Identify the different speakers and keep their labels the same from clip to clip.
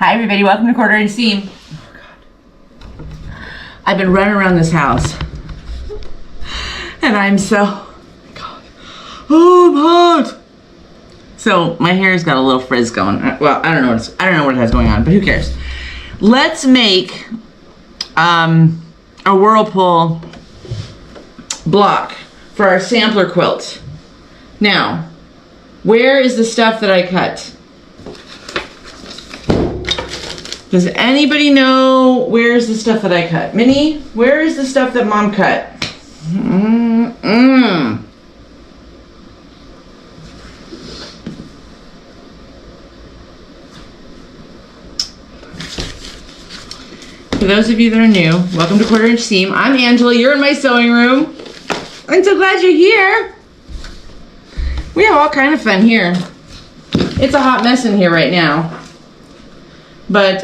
Speaker 1: Hi everybody, welcome to Quarter Inch Seam. Oh God. I've been running around this house and I'm so, God. Oh, I'm hot. So my hair's got a little frizz going. Well, I don't know what it has going on, but who cares? Let's make a Whirlpool block for our sampler quilt. Now, where is the stuff that I cut? Does anybody know where's the stuff that I cut? Minnie, where is the stuff that Mom cut? For those of you that are new, welcome to Quarter Inch Seam. I'm Angela, you're in my sewing room. I'm so glad you're here. We have all kind of fun here. It's a hot mess in here right now. But,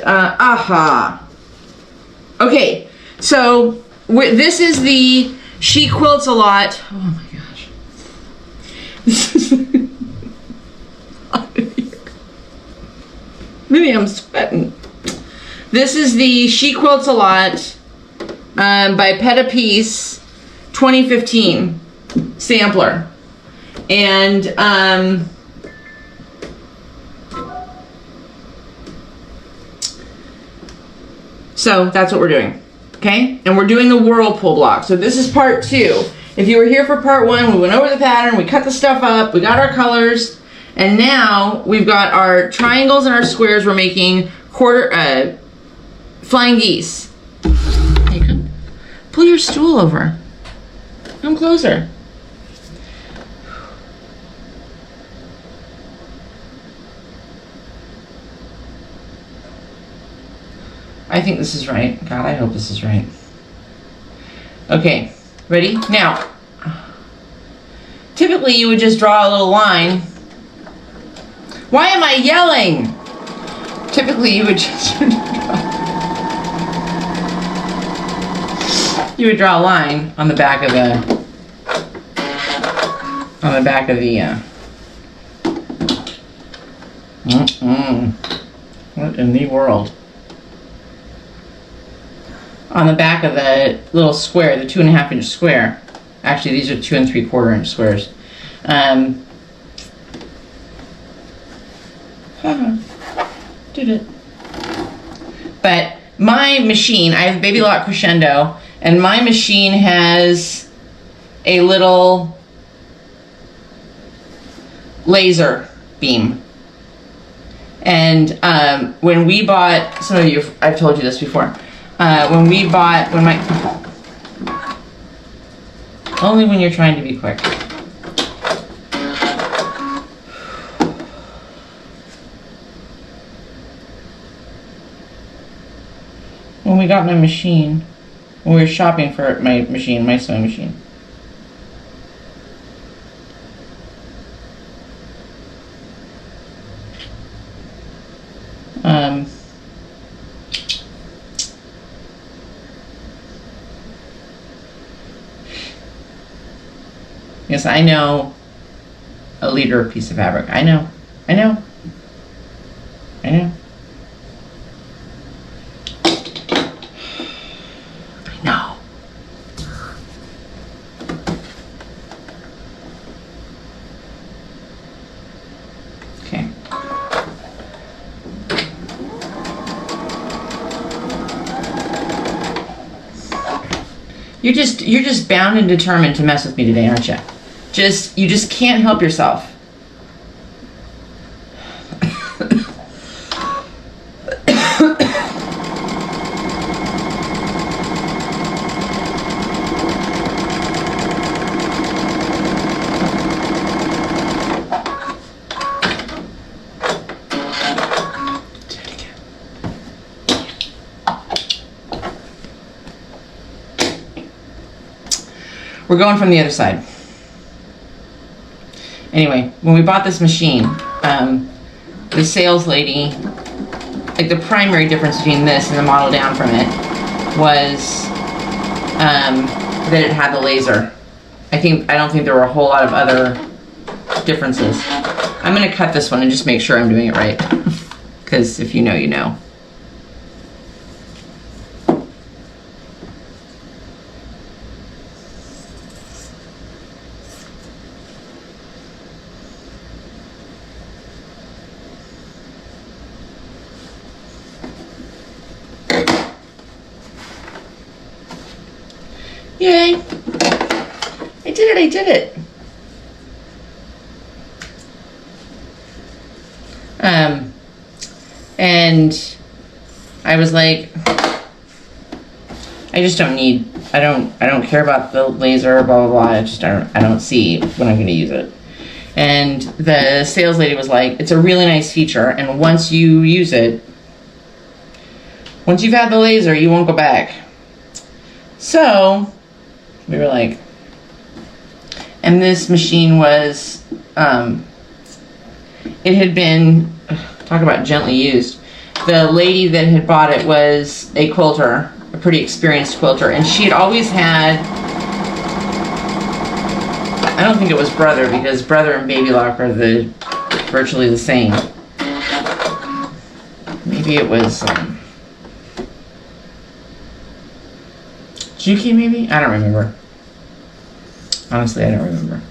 Speaker 1: okay, so this is the She Quilts a Lot. Oh my gosh. This is hot in here. Maybe I'm sweating. This is the She Quilts a Lot by Pet a Piece 2015 sampler. And, so that's what we're doing, okay? And we're doing the Whirlpool block. So this is part 2. If you were here for part 1, we went over the pattern, we cut the stuff up, we got our colors, and now we've got our triangles and our squares. We're making flying geese. Hey, come, pull your stool over. Come closer. I think this is right. God, I hope this is right. Okay, ready? Now, typically you would just draw a little line. Why am I yelling? Typically you would just draw a line on the back of what in the world? On the back of the little square, the 2.5 inch square. Actually, these are 2 3/4 inch squares. Did it. But my machine, I have Baby Lock Crescendo, and my machine has a little laser beam. And when we bought, some of you, I've told you this before. Only when you're trying to be quick. When we got my machine, when we were shopping for my machine, my sewing machine. Yes, I know a liter piece of fabric. I know. I know. Okay. You're just bound and determined to mess with me today, aren't you? You just can't help yourself. We're going from the other side. Anyway, when we bought this machine, the sales lady, like the primary difference between this and the model down from it was that it had the laser. I don't think there were a whole lot of other differences. I'm gonna cut this one and just make sure I'm doing it right. Because if you know, you know. Yay! I did it, I did it. And I was like, I just don't need, I don't care about the laser, blah, blah, blah. I don't see when I'm gonna use it. And the sales lady was like, it's a really nice feature, and once you use it, once you've had the laser, you won't go back. So we were like, and this machine was, it had been, talk about gently used. The lady that had bought it was a quilter, a pretty experienced quilter, and she had always had, I don't think it was Brother, because Brother and Baby Lock are virtually the same. Maybe it was Juki, maybe? I don't remember. Honestly, I don't remember.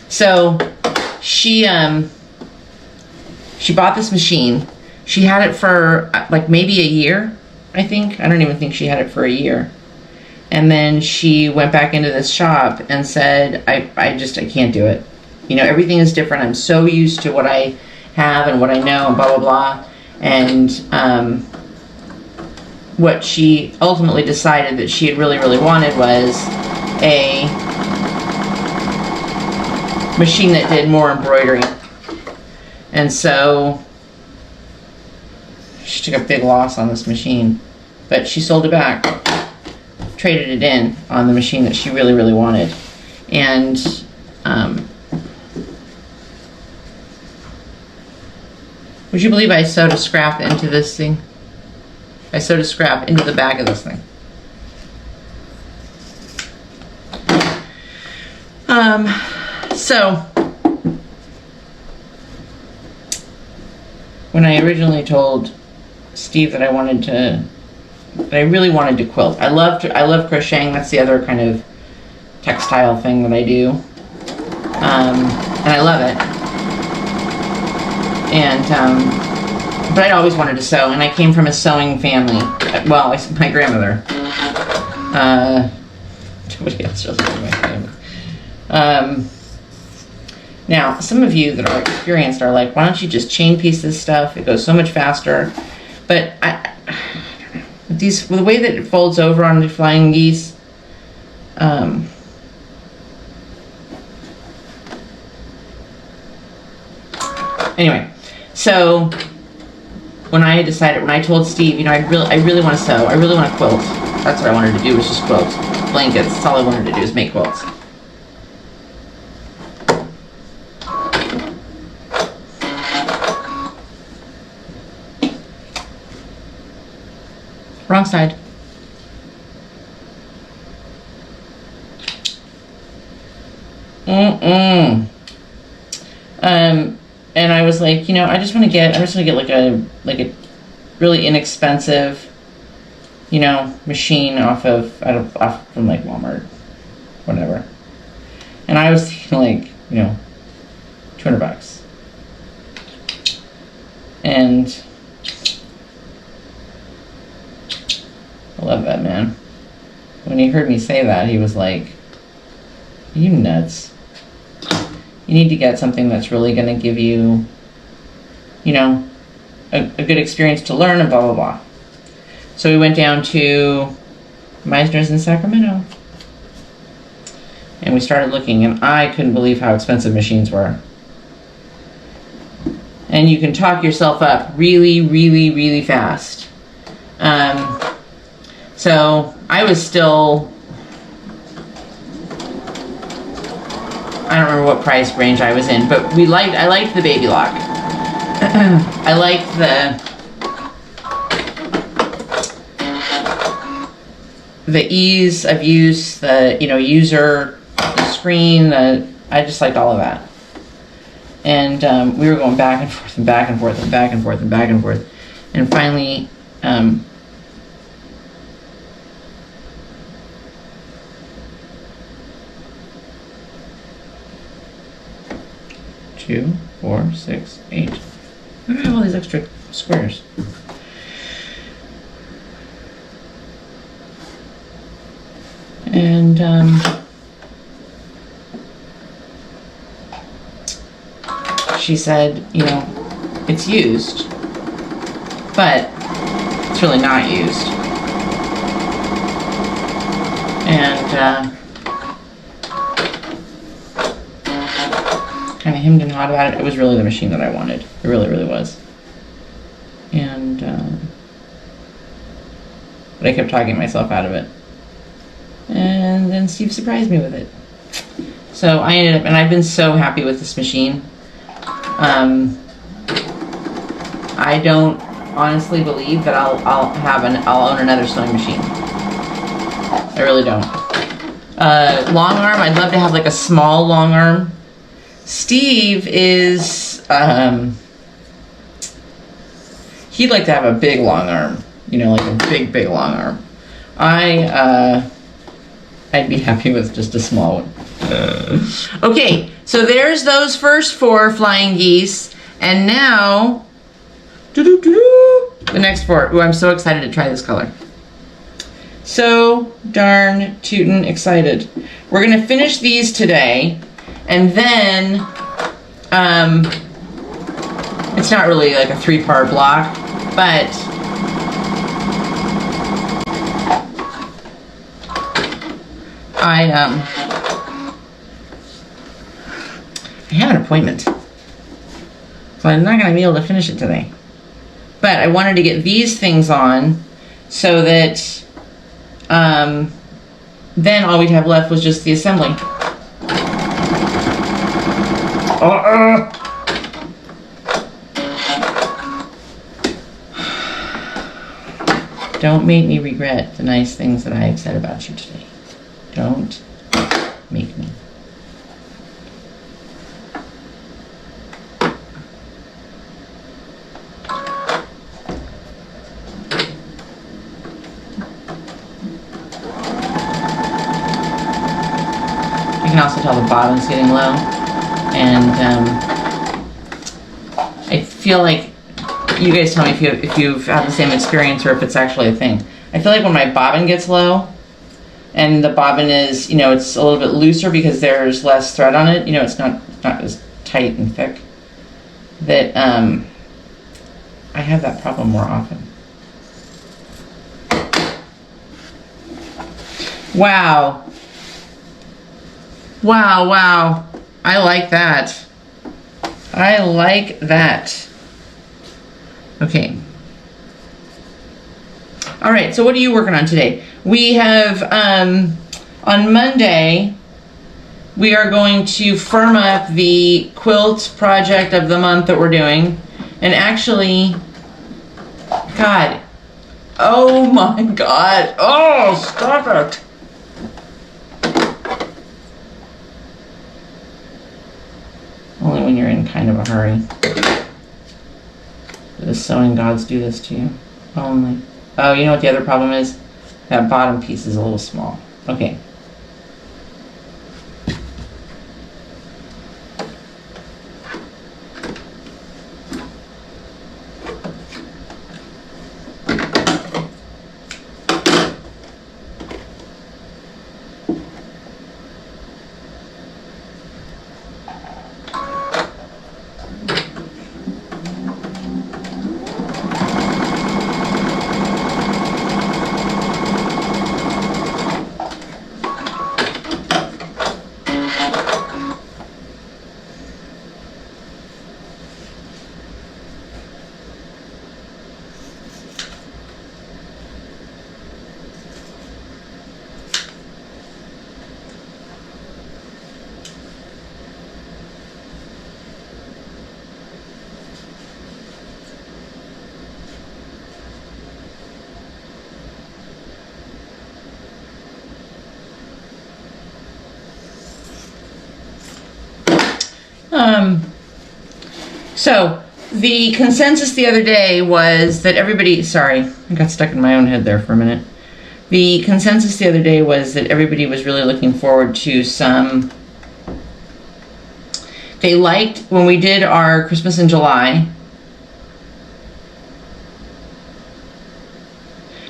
Speaker 1: So she bought this machine. She had it for like maybe a year, I think. I don't even think she had it for a year. And then she went back into this shop and said, I can't do it. You know, everything is different. I'm so used to what I have and what I know and blah, blah, blah. And what she ultimately decided that she had really, really wanted was a machine that did more embroidery. And so she took a big loss on this machine, but she sold it back, traded it in on the machine that she really, really wanted. And would you believe I sewed a scrap into this thing? I sewed a scrap into the back of this thing. So when I originally told Steve that I really wanted to quilt. I love crocheting. That's the other kind of textile thing that I do. And I love it. And but I always wanted to sew, and I came from a sewing family. Well, my grandmother. Nobody else just from my family. Now, some of you that are experienced are like, why don't you just chain piece this stuff? It goes so much faster. But the way that it folds over on the flying geese, anyway, so when I told Steve, you know, I really want to sew, I really want to quilt. That's what I wanted to do, was just quilt blankets. That's all I wanted to do, is make quilts. Wrong side. And I was like, you know, I just want to get like a really inexpensive, you know, machine off from like Walmart, whatever. And I was thinking like, you know, $200. And I love that man. When he heard me say that, he was like, "Are you nuts? You need to get something that's really going to give you, you know, a good experience to learn and blah, blah, blah." So we went down to Meisner's in Sacramento. And we started looking, and I couldn't believe how expensive machines were. And you can talk yourself up really, really, really fast. So I was still, I don't remember what price range I was in, but I liked the Baby Lock. I liked the ease of use, the, you know, user, the screen, I just liked all of that. And we were going back and forth and back and forth and back and forth and back and forth. And finally, 2, 4, 6, 8. Where do I have all these extra squares? And she said, you know, it's used, but it's really not used. And kind of hemmed and hawed about it. It was really the machine that I wanted. It really, really was. And but I kept talking myself out of it. And then Steve surprised me with it. So I ended up, and I've been so happy with this machine. I don't honestly believe that I'll own another sewing machine. I really don't. Long arm, I'd love to have like a small long arm. Steve is, he'd like to have a big long arm, you know, like a big, big long arm. I'd be happy with just a small one. Okay, so there's those first 4 flying geese, and now the next 4. Ooh, I'm so excited to try this color. So darn tootin' excited. We're gonna finish these today, and then it's not really like a 3-part block, but I have an appointment, so I'm not going to be able to finish it today. But I wanted to get these things on so that then all we'd have left was just the assembly. Don't make me regret the nice things that I have said about you today. Don't make me. You can also tell the bobbin's getting low, and I feel like, you guys tell me if you've had the same experience or if it's actually a thing. I feel like when my bobbin gets low, and the bobbin is, you know, it's a little bit looser because there's less thread on it, you know, it's not as tight and thick, that I have that problem more often. Wow. Wow, wow. I like that. I like that. Okay. All right, so what are you working on today? We have, on Monday, we are going to firm up the quilt project of the month that we're doing. And actually, God, oh my God, oh, stop it. Only when you're in kind of a hurry. The sewing gods do this to you. Only. Oh, you know what the other problem is? That bottom piece is a little small. Okay. So the consensus the other day was that everybody, sorry, I got stuck in my own head there for a minute. The consensus the other day was that everybody was really looking forward to some, they liked when we did our Christmas in July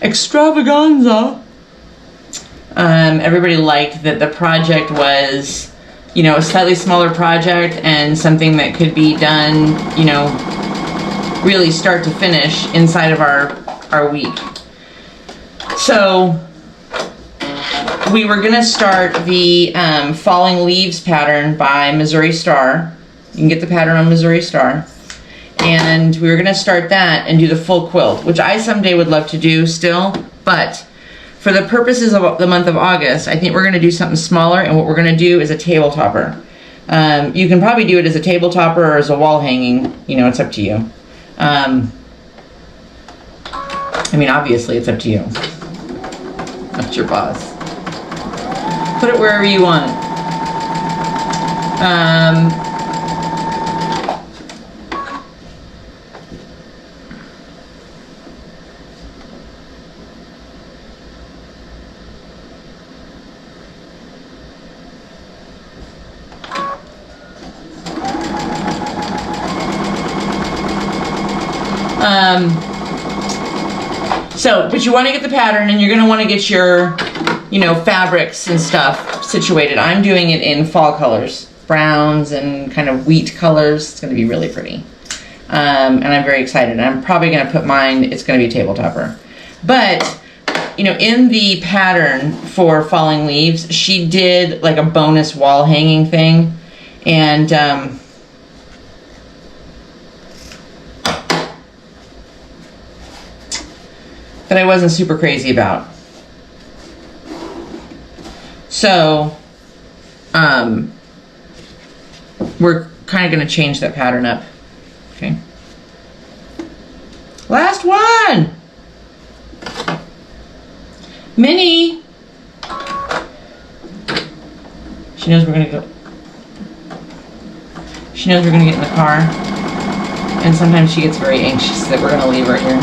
Speaker 1: extravaganza. Everybody liked that the project was, you know, a slightly smaller project and something that could be done, you know, really start to finish inside of our week. So we were gonna start the Falling Leaves pattern by Missouri Star. You can get the pattern on Missouri Star. And we were gonna start that and do the full quilt, which I someday would love to do still, but for the purposes of the month of August, I think we're gonna do something smaller, and what we're gonna do is a table topper. You can probably do it as a table topper or as a wall hanging, you know, it's up to you. I mean, obviously it's up to you. That's your boss. Put it wherever you want. But you want to get the pattern, and you're going to want to get your, you know, fabrics and stuff situated. I'm doing it in fall colors, browns and kind of wheat colors. It's going to be really pretty. And I'm very excited. I'm probably going to put mine, it's going to be a table topper. But, you know, in the pattern for Falling Leaves, she did like a bonus wall hanging thing. And, that I wasn't super crazy about. So, we're kind of going to change that pattern up. Okay. Last one! Minnie! She knows we're going to go. She knows we're going to get in the car. And sometimes she gets very anxious that we're going to leave her here.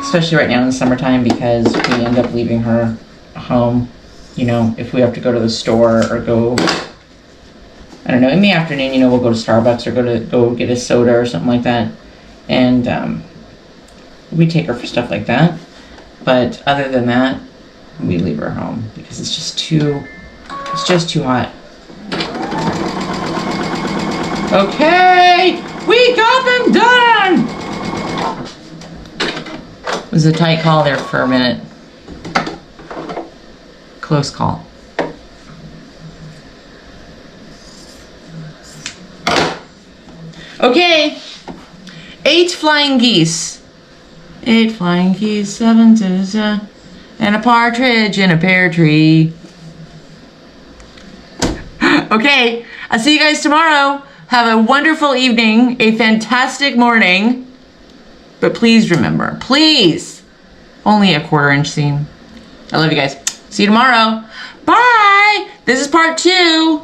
Speaker 1: Especially right now in the summertime, because we end up leaving her home, you know, if we have to go to the store or go, I don't know, in the afternoon, you know, we'll go to Starbucks or go get a soda or something like that. And we take her for stuff like that. But other than that, we leave her home because it's just too hot. Okay, we got them done! It was a tight call there for a minute. Close call. Okay, 8 flying geese. 8 flying geese, 7 to and a partridge in a pear tree. Okay, I'll see you guys tomorrow. Have a wonderful evening, a fantastic morning. But please remember, please, only a 1/4 inch seam. I love you guys. See you tomorrow. Bye. This is part 2.